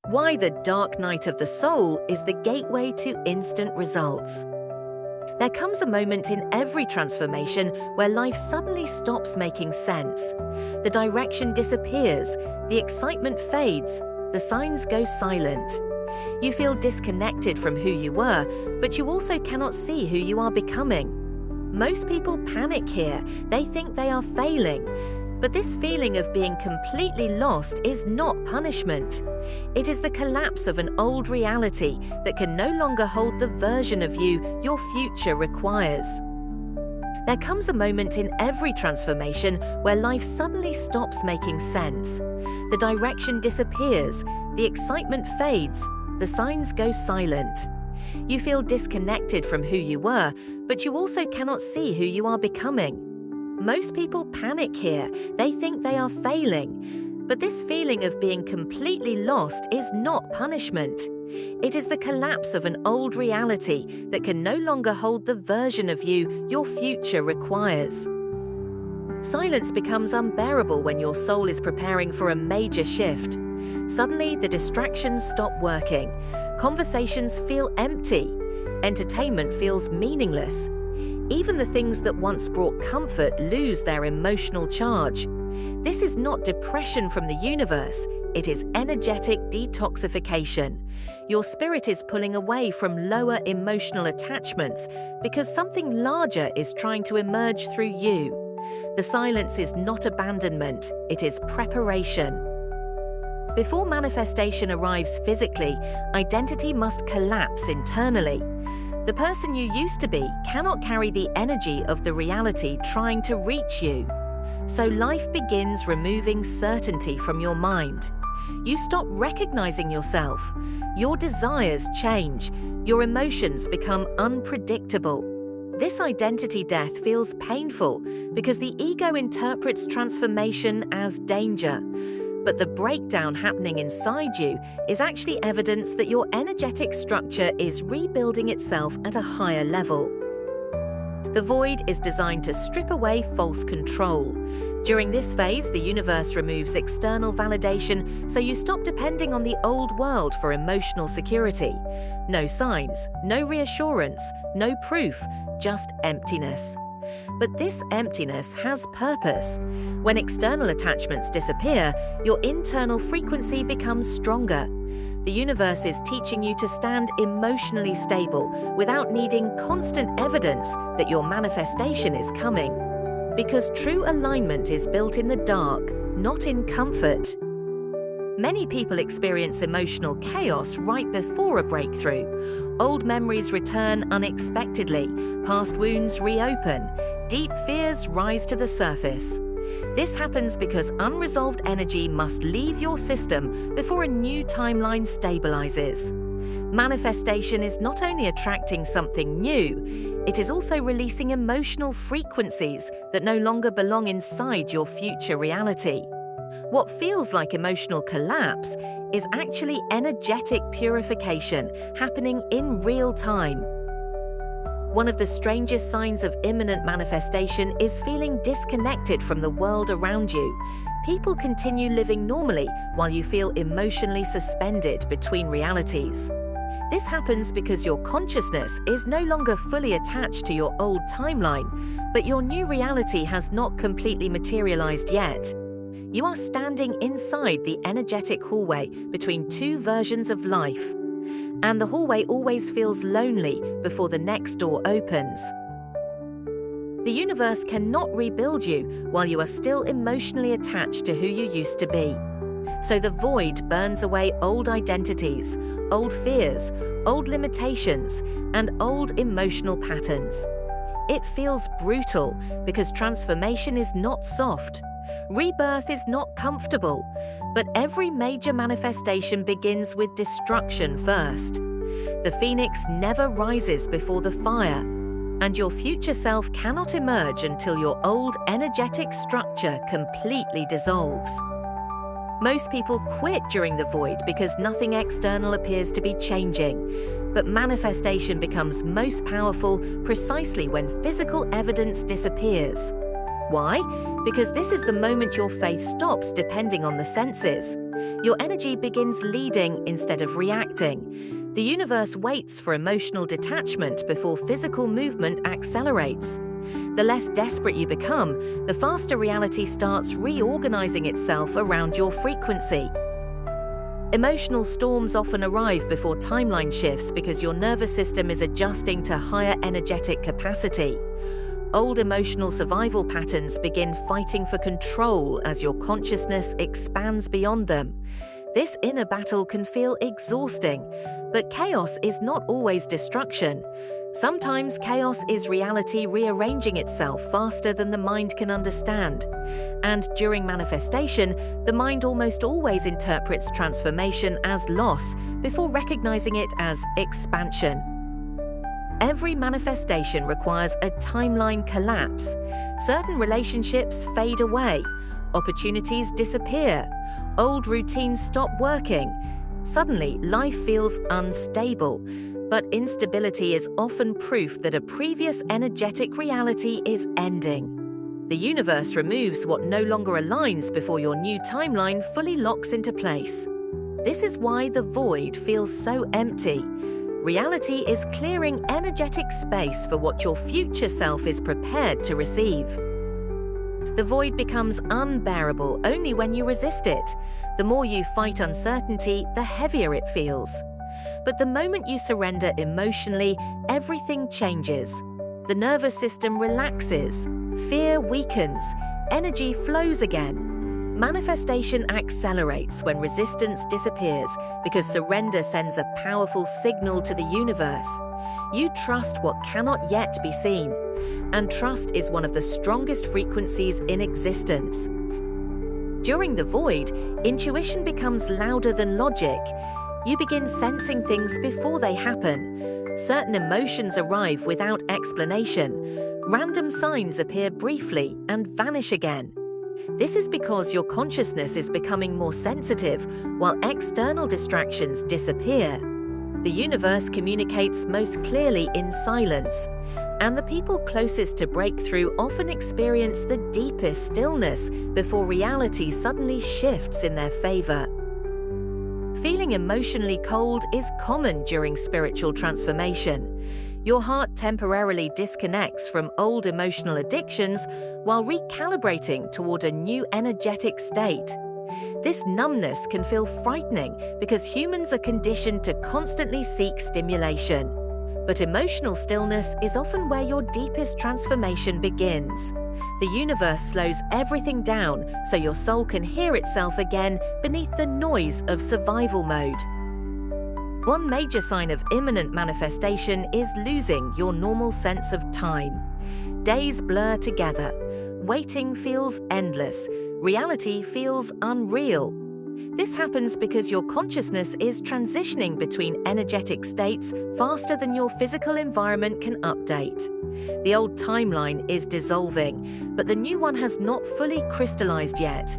Why the dark night of the soul is the gateway to instant results. There comes a moment in every transformation where life suddenly stops making sense. The direction disappears, the excitement fades, the signs go silent. You feel disconnected from who you were, but you also cannot see who you are becoming. Most people panic here. They think they are failing. But this feeling of being completely lost is not punishment. It is the collapse of an old reality that can no longer hold the version of you your future requires. There comes a moment in every transformation where life suddenly stops making sense. The direction disappears, the excitement fades, the signs go silent. You feel disconnected from who you were, but you also cannot see who you are becoming. Most people panic here. They think they are failing. But this feeling of being completely lost is not punishment. It is the collapse of an old reality that can no longer hold the version of you your future requires. Silence becomes unbearable when your soul is preparing for a major shift. Suddenly, the distractions stop working. Conversations feel empty. Entertainment feels meaningless. Even the things that once brought comfort lose their emotional charge. This is not depression from the universe, it is energetic detoxification. Your spirit is pulling away from lower emotional attachments because something larger is trying to emerge through you. The silence is not abandonment, it is preparation. Before manifestation arrives physically, identity must collapse internally. The person you used to be cannot carry the energy of the reality trying to reach you. So life begins removing certainty from your mind. You stop recognizing yourself. Your desires change. Your emotions become unpredictable. This identity death feels painful because the ego interprets transformation as danger. But the breakdown happening inside you is actually evidence that your energetic structure is rebuilding itself at a higher level. The void is designed to strip away false control. During this phase, the universe removes external validation, so you stop depending on the old world for emotional security. No signs, no reassurance, no proof, just emptiness. But this emptiness has purpose. When external attachments disappear, your internal frequency becomes stronger. The universe is teaching you to stand emotionally stable without needing constant evidence that your manifestation is coming. Because true alignment is built in the dark, not in comfort. Many people experience emotional chaos right before a breakthrough. Old memories return unexpectedly, past wounds reopen, deep fears rise to the surface. This happens because unresolved energy must leave your system before a new timeline stabilizes. Manifestation is not only attracting something new, it is also releasing emotional frequencies that no longer belong inside your future reality. What feels like emotional collapse is actually energetic purification happening in real time. One of the strangest signs of imminent manifestation is feeling disconnected from the world around you. People continue living normally while you feel emotionally suspended between realities. This happens because your consciousness is no longer fully attached to your old timeline, but your new reality has not completely materialized yet. You are standing inside the energetic hallway between two versions of life. And the hallway always feels lonely before the next door opens. The universe cannot rebuild you while you are still emotionally attached to who you used to be. So the void burns away old identities, old fears, old limitations, and old emotional patterns. It feels brutal because transformation is not soft. Rebirth is not comfortable, but every major manifestation begins with destruction first. The phoenix never rises before the fire, and your future self cannot emerge until your old energetic structure completely dissolves. Most people quit during the void because nothing external appears to be changing, but manifestation becomes most powerful precisely when physical evidence disappears. Why? Because this is the moment your faith stops depending on the senses. Your energy begins leading instead of reacting. The universe waits for emotional detachment before physical movement accelerates. The less desperate you become, the faster reality starts reorganizing itself around your frequency. Emotional storms often arrive before timeline shifts because your nervous system is adjusting to higher energetic capacity. Old emotional survival patterns begin fighting for control as your consciousness expands beyond them. This inner battle can feel exhausting, but chaos is not always destruction. Sometimes chaos is reality rearranging itself faster than the mind can understand. And during manifestation, the mind almost always interprets transformation as loss before recognizing it as expansion. Every manifestation requires a timeline collapse. Certain relationships fade away. Opportunities disappear. Old routines stop working. Suddenly, life feels unstable. But instability is often proof that a previous energetic reality is ending. The universe removes what no longer aligns before your new timeline fully locks into place. This is why the void feels so empty. Reality is clearing energetic space for what your future self is prepared to receive. The void becomes unbearable only when you resist it. The more you fight uncertainty, the heavier it feels. But the moment you surrender emotionally, everything changes. The nervous system relaxes, fear weakens, energy flows again. Manifestation accelerates when resistance disappears because surrender sends a powerful signal to the universe. You trust what cannot yet be seen, and trust is one of the strongest frequencies in existence. During the void, intuition becomes louder than logic. You begin sensing things before they happen. Certain emotions arrive without explanation. Random signs appear briefly and vanish again. This is because your consciousness is becoming more sensitive while external distractions disappear. The universe communicates most clearly in silence, and the people closest to breakthrough often experience the deepest stillness before reality suddenly shifts in their favor. Feeling emotionally cold is common during spiritual transformation. Your heart temporarily disconnects from old emotional addictions while recalibrating toward a new energetic state. This numbness can feel frightening because humans are conditioned to constantly seek stimulation. But emotional stillness is often where your deepest transformation begins. The universe slows everything down so your soul can hear itself again beneath the noise of survival mode. One major sign of imminent manifestation is losing your normal sense of time. Days blur together. Waiting feels endless. Reality feels unreal. This happens because your consciousness is transitioning between energetic states faster than your physical environment can update. The old timeline is dissolving, but the new one has not fully crystallized yet.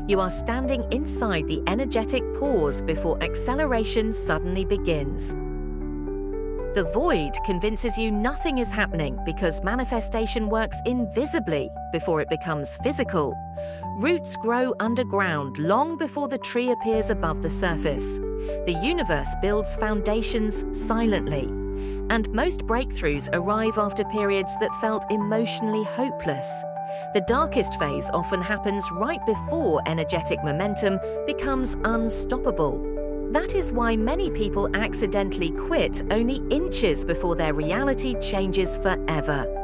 You are standing inside the energetic pause before acceleration suddenly begins. The void convinces you nothing is happening because manifestation works invisibly before it becomes physical. Roots grow underground long before the tree appears above the surface. The universe builds foundations silently, and most breakthroughs arrive after periods that felt emotionally hopeless. The darkest phase often happens right before energetic momentum becomes unstoppable. That is why many people accidentally quit only inches before their reality changes forever.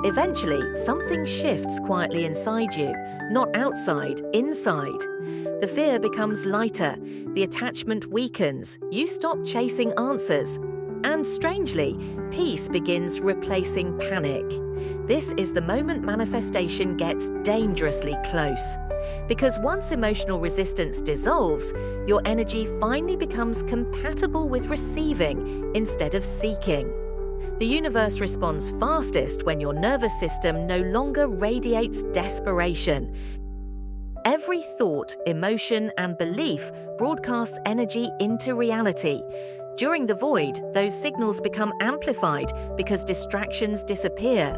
Eventually, something shifts quietly inside you, not outside, inside. The fear becomes lighter, the attachment weakens, you stop chasing answers, and strangely, peace begins replacing panic. This is the moment manifestation gets dangerously close. Because once emotional resistance dissolves, your energy finally becomes compatible with receiving instead of seeking. The universe responds fastest when your nervous system no longer radiates desperation. Every thought, emotion, and belief broadcasts energy into reality. During the void, those signals become amplified because distractions disappear.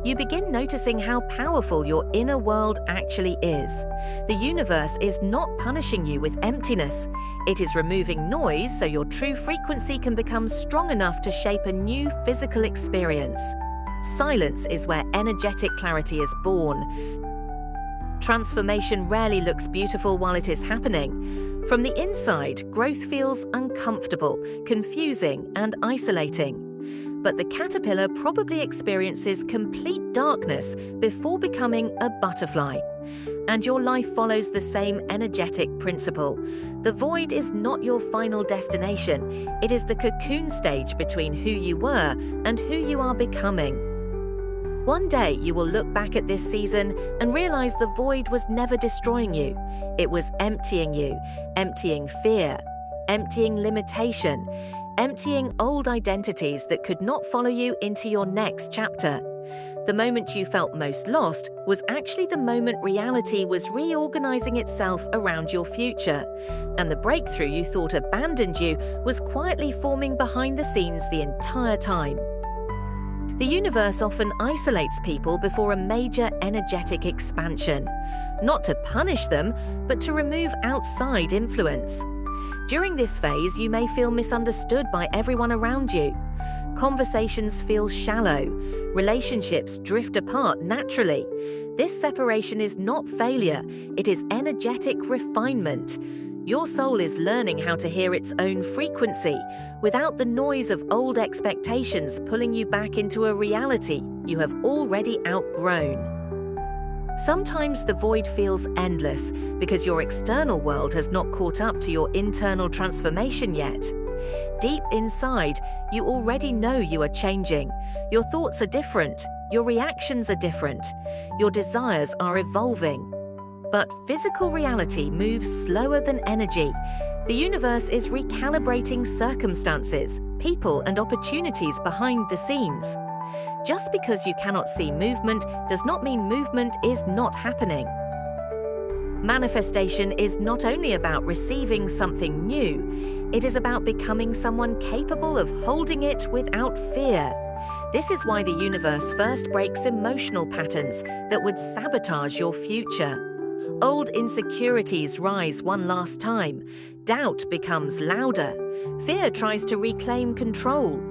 You begin noticing how powerful your inner world actually is. The universe is not punishing you with emptiness. It is removing noise so your true frequency can become strong enough to shape a new physical experience. Silence is where energetic clarity is born. Transformation rarely looks beautiful while it is happening. From the inside, growth feels uncomfortable, confusing, and isolating. But the caterpillar probably experiences complete darkness before becoming a butterfly. And your life follows the same energetic principle. The void is not your final destination. It is the cocoon stage between who you were and who you are becoming. One day you will look back at this season and realize the void was never destroying you. It was emptying you, emptying fear, emptying limitation, emptying old identities that could not follow you into your next chapter. The moment you felt most lost was actually the moment reality was reorganizing itself around your future, and the breakthrough you thought abandoned you was quietly forming behind the scenes the entire time. The universe often isolates people before a major energetic expansion, not to punish them, but to remove outside influence. During this phase, you may feel misunderstood by everyone around you. Conversations feel shallow. Relationships drift apart naturally. This separation is not failure, it is energetic refinement. Your soul is learning how to hear its own frequency without the noise of old expectations pulling you back into a reality you have already outgrown. Sometimes the void feels endless because your external world has not caught up to your internal transformation yet. Deep inside, you already know you are changing. Your thoughts are different, your reactions are different, your desires are evolving. But physical reality moves slower than energy. The universe is recalibrating circumstances, people, and opportunities behind the scenes. Just because you cannot see movement does not mean movement is not happening. Manifestation is not only about receiving something new, it is about becoming someone capable of holding it without fear. This is why the universe first breaks emotional patterns that would sabotage your future. Old insecurities rise one last time. Doubt becomes louder. Fear tries to reclaim control.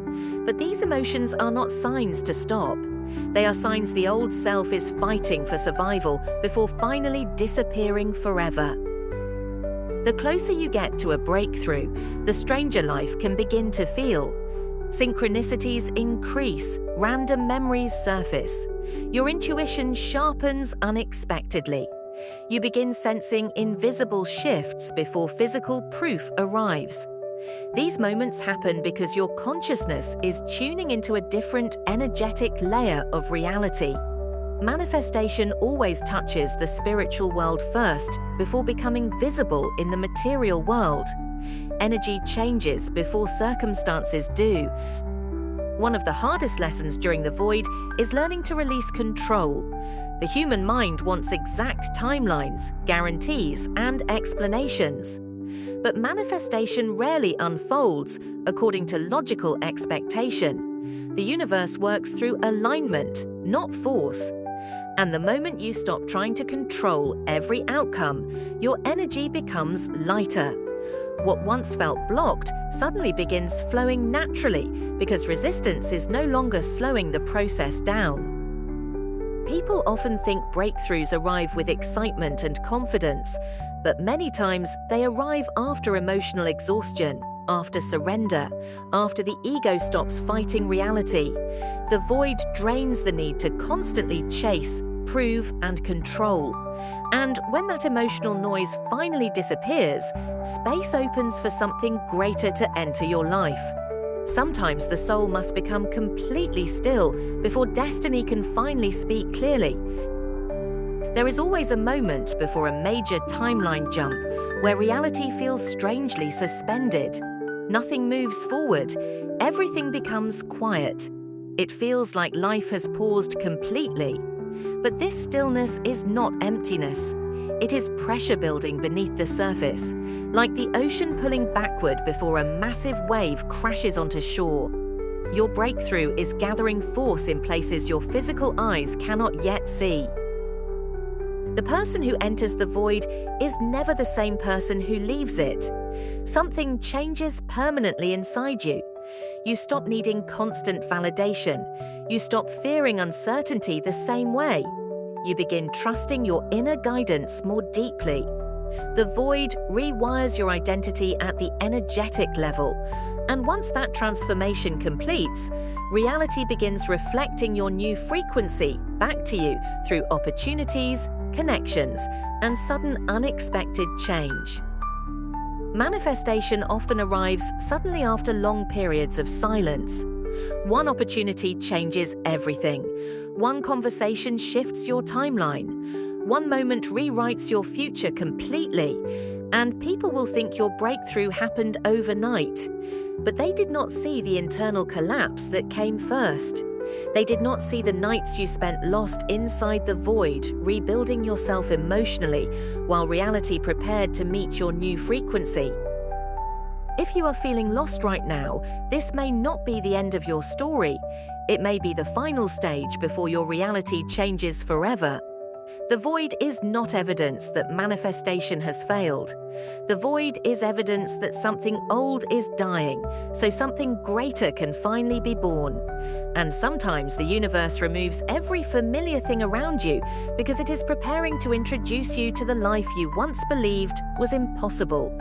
But these emotions are not signs to stop. They are signs the old self is fighting for survival before finally disappearing forever. The closer you get to a breakthrough, the stranger life can begin to feel. Synchronicities increase, random memories surface. Your intuition sharpens unexpectedly. You begin sensing invisible shifts before physical proof arrives. These moments happen because your consciousness is tuning into a different energetic layer of reality. Manifestation always touches the spiritual world first before becoming visible in the material world. Energy changes before circumstances do. One of the hardest lessons during the void is learning to release control. The human mind wants exact timelines, guarantees, and explanations. But manifestation rarely unfolds according to logical expectation. The universe works through alignment, not force. And the moment you stop trying to control every outcome, your energy becomes lighter. What once felt blocked suddenly begins flowing naturally because resistance is no longer slowing the process down. People often think breakthroughs arrive with excitement and confidence, but many times they arrive after emotional exhaustion, after surrender, after the ego stops fighting reality. The void drains the need to constantly chase, prove, and control. And when that emotional noise finally disappears, space opens for something greater to enter your life. Sometimes the soul must become completely still before destiny can finally speak clearly. There is always a moment before a major timeline jump where reality feels strangely suspended. Nothing moves forward. Everything becomes quiet. It feels like life has paused completely. But this stillness is not emptiness. It is pressure building beneath the surface, like the ocean pulling backward before a massive wave crashes onto shore. Your breakthrough is gathering force in places your physical eyes cannot yet see. The person who enters the void is never the same person who leaves it. Something changes permanently inside you. You stop needing constant validation. You stop fearing uncertainty the same way. You begin trusting your inner guidance more deeply. The void rewires your identity at the energetic level, and once that transformation completes, reality begins reflecting your new frequency back to you through opportunities, connections, and sudden unexpected change. Manifestation often arrives suddenly after long periods of silence. One opportunity changes everything. One conversation shifts your timeline. One moment rewrites your future completely. And people will think your breakthrough happened overnight. But they did not see the internal collapse that came first. They did not see the nights you spent lost inside the void, rebuilding yourself emotionally, while reality prepared to meet your new frequency. If you are feeling lost right now, this may not be the end of your story. It may be the final stage before your reality changes forever. The void is not evidence that manifestation has failed. The void is evidence that something old is dying, so something greater can finally be born. And sometimes the universe removes every familiar thing around you because it is preparing to introduce you to the life you once believed was impossible.